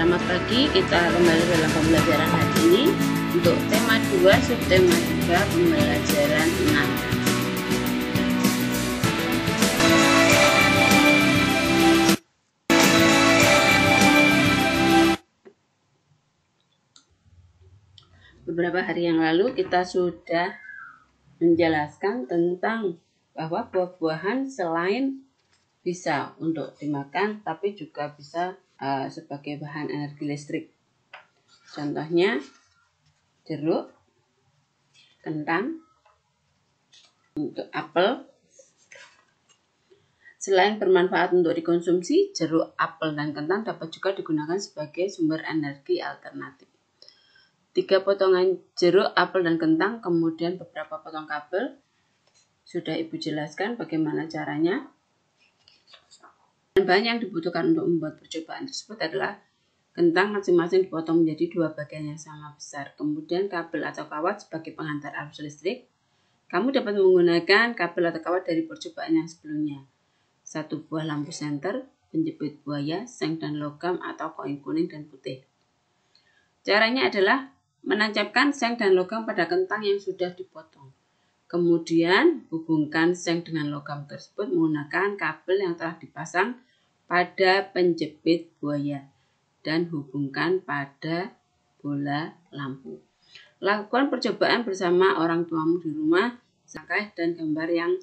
Selamat pagi, kita kembali dalam pembelajaran hari ini untuk tema 2, subtema 3, pembelajaran 6. Beberapa hari yang lalu kita sudah menjelaskan tentang bahwa buah-buahan selain bisa untuk dimakan, tapi juga bisa sebagai bahan energi listrik. Contohnya jeruk, kentang, untuk apel. Selain bermanfaat untuk dikonsumsi, jeruk, apel, dan kentang dapat juga digunakan sebagai sumber energi alternatif. 3 potongan jeruk, apel, dan kentang, kemudian beberapa potong kabel. Sudah Ibu jelaskan bagaimana caranya. Bahan yang dibutuhkan untuk membuat percobaan tersebut adalah kentang masing-masing dipotong menjadi 2 bagian yang sama besar. Kemudian kabel atau kawat sebagai pengantar arus listrik. Kamu dapat menggunakan kabel atau kawat dari percobaan yang sebelumnya. 1 buah lampu senter, penjepit buaya, seng dan logam atau koin kuning dan putih. Caranya adalah menancapkan seng dan logam pada kentang yang sudah dipotong. Kemudian hubungkan seng dengan logam tersebut menggunakan kabel yang telah dipasang pada penjepit buaya dan hubungkan pada bola lampu. Lakukan percobaan bersama orang tuamu di rumah, sesuai dan gambar yang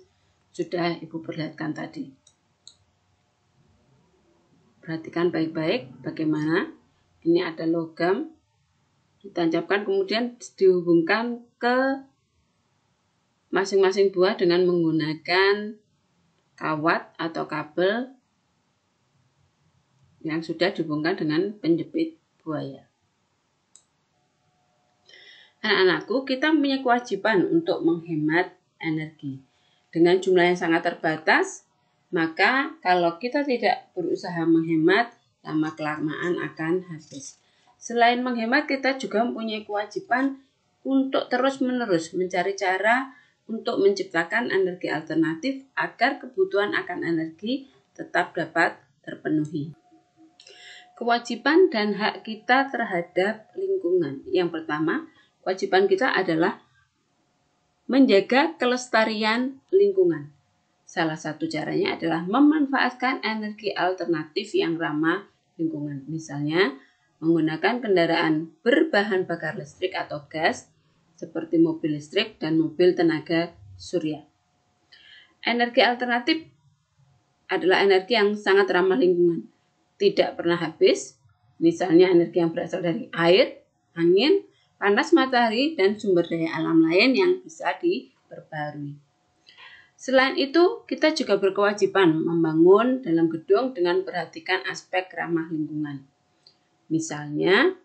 sudah Ibu perlihatkan tadi. Perhatikan baik-baik bagaimana ini ada logam ditancapkan, kemudian dihubungkan ke masing-masing buah dengan menggunakan kawat atau kabel yang sudah dihubungkan dengan penjepit buaya. Anak-anakku, kita punya kewajiban untuk menghemat energi. Dengan jumlah yang sangat terbatas, maka kalau kita tidak berusaha menghemat, lama-kelamaan akan habis. Selain menghemat, kita juga mempunyai kewajiban untuk terus-menerus mencari cara untuk menciptakan energi alternatif agar kebutuhan akan energi tetap dapat terpenuhi. Kewajiban dan hak kita terhadap lingkungan. Yang pertama, kewajiban kita adalah menjaga kelestarian lingkungan. Salah satu caranya adalah memanfaatkan energi alternatif yang ramah lingkungan. Misalnya, menggunakan kendaraan berbahan bakar listrik atau gas, seperti mobil listrik dan mobil tenaga surya. Energi alternatif adalah energi yang sangat ramah lingkungan, tidak pernah habis, misalnya energi yang berasal dari air, angin, panas matahari, dan sumber daya alam lain yang bisa diperbarui. Selain itu, kita juga berkewajiban membangun dalam gedung dengan perhatikan aspek ramah lingkungan. Misalnya,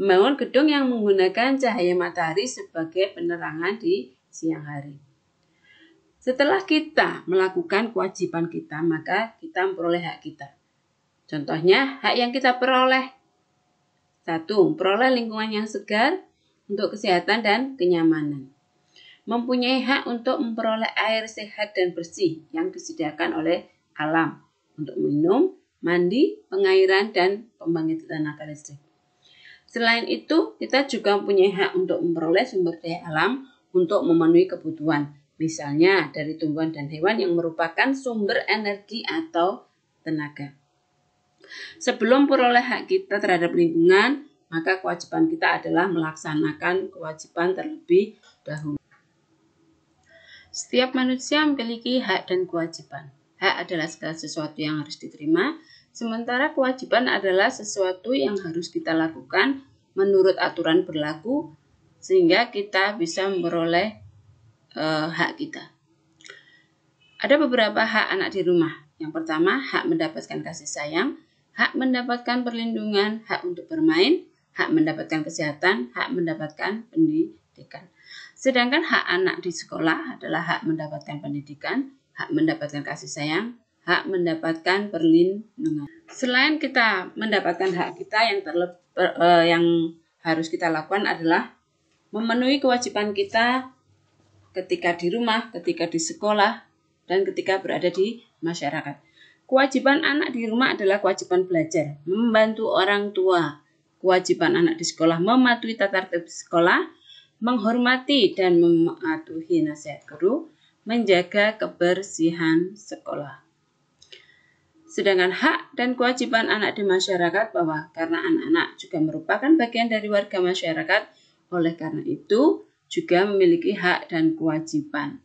membangun gedung yang menggunakan cahaya matahari sebagai penerangan di siang hari. Setelah kita melakukan kewajiban kita, maka kita memperoleh hak kita. Contohnya, hak yang kita peroleh. 1. Memperoleh lingkungan yang segar untuk kesehatan dan kenyamanan. Mempunyai hak untuk memperoleh air sehat dan bersih yang disediakan oleh alam untuk minum, mandi, pengairan, dan pembangkit tenaga listrik. Selain itu, kita juga mempunyai hak untuk memperoleh sumber daya alam untuk memenuhi kebutuhan, misalnya dari tumbuhan dan hewan yang merupakan sumber energi atau tenaga. Sebelum memperoleh hak kita terhadap lingkungan, maka kewajiban kita adalah melaksanakan kewajiban terlebih dahulu. Setiap manusia memiliki hak dan kewajiban. Hak adalah segala sesuatu yang harus diterima, sementara kewajiban adalah sesuatu yang harus kita lakukan menurut aturan berlaku, sehingga kita bisa memperoleh hak kita. Ada beberapa hak anak di rumah. Yang pertama, hak mendapatkan kasih sayang, hak mendapatkan perlindungan, hak untuk bermain, hak mendapatkan kesehatan, hak mendapatkan pendidikan. Sedangkan hak anak di sekolah adalah hak mendapatkan pendidikan, hak mendapatkan kasih sayang, hak mendapatkan perlindungan. Selain kita mendapatkan hak kita, yang harus kita lakukan adalah memenuhi kewajiban kita ketika di rumah, ketika di sekolah, dan ketika berada di masyarakat. Kewajiban anak di rumah adalah kewajiban belajar, membantu orang tua. Kewajiban anak di sekolah mematuhi tata tertib sekolah, menghormati dan mematuhi nasihat guru, menjaga kebersihan sekolah. Sedangkan hak dan kewajiban anak di masyarakat bahwa karena anak-anak juga merupakan bagian dari warga masyarakat, oleh karena itu juga memiliki hak dan kewajiban.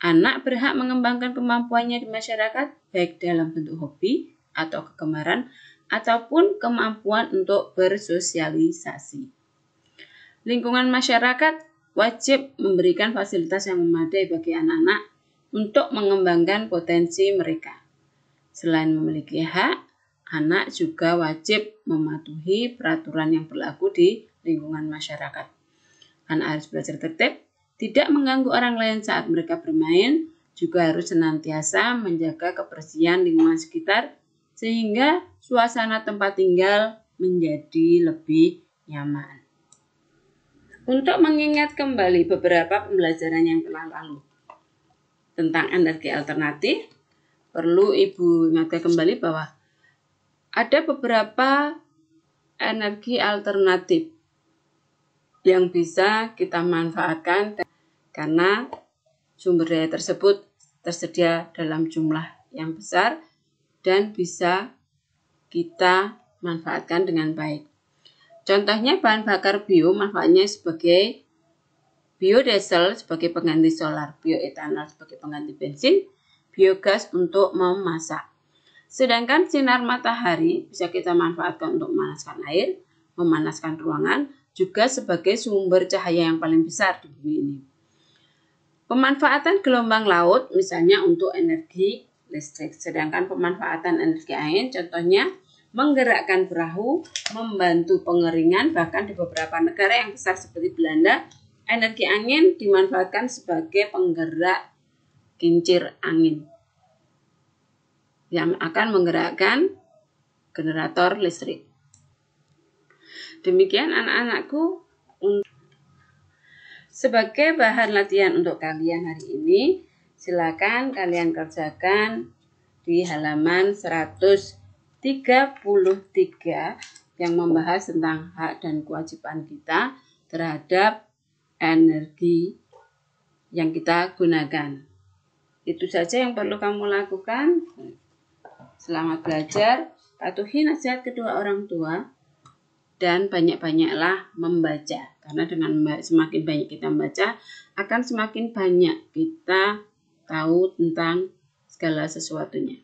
Anak berhak mengembangkan kemampuannya di masyarakat, baik dalam bentuk hobi atau kegemaran, ataupun kemampuan untuk bersosialisasi. Lingkungan masyarakat wajib memberikan fasilitas yang memadai bagi anak-anak untuk mengembangkan potensi mereka. Selain memiliki hak, anak juga wajib mematuhi peraturan yang berlaku di lingkungan masyarakat. Anak harus belajar tertib, tidak mengganggu orang lain saat mereka bermain, juga harus senantiasa menjaga kebersihan lingkungan sekitar sehingga suasana tempat tinggal menjadi lebih nyaman. Untuk mengingat kembali beberapa pembelajaran yang telah lalu tentang energi alternatif, perlu Ibu ingatkan kembali bahwa ada beberapa energi alternatif yang bisa kita manfaatkan karena sumber daya tersebut tersedia dalam jumlah yang besar dan bisa kita manfaatkan dengan baik. Contohnya bahan bakar bio manfaatnya sebagai biodiesel sebagai pengganti solar, bioetanol sebagai pengganti bensin, biogas untuk memasak. Sedangkan sinar matahari bisa kita manfaatkan untuk memanaskan air, memanaskan ruangan, juga sebagai sumber cahaya yang paling besar di bumi ini. Pemanfaatan gelombang laut misalnya untuk energi listrik, sedangkan pemanfaatan energi angin contohnya menggerakkan perahu, membantu pengeringan, bahkan di beberapa negara yang besar seperti Belanda, energi angin dimanfaatkan sebagai penggerak kincir angin yang akan menggerakkan generator listrik. Demikian anak-anakku, sebagai bahan latihan untuk kalian hari ini, silakan kalian kerjakan di halaman 133 yang membahas tentang hak dan kewajiban kita terhadap energi yang kita gunakan. Itu saja yang perlu kamu lakukan. Selamat belajar, patuhi nasihat kedua orang tua, dan banyak-banyaklah membaca. Karena dengan semakin banyak kita membaca, akan semakin banyak kita tahu tentang segala sesuatunya.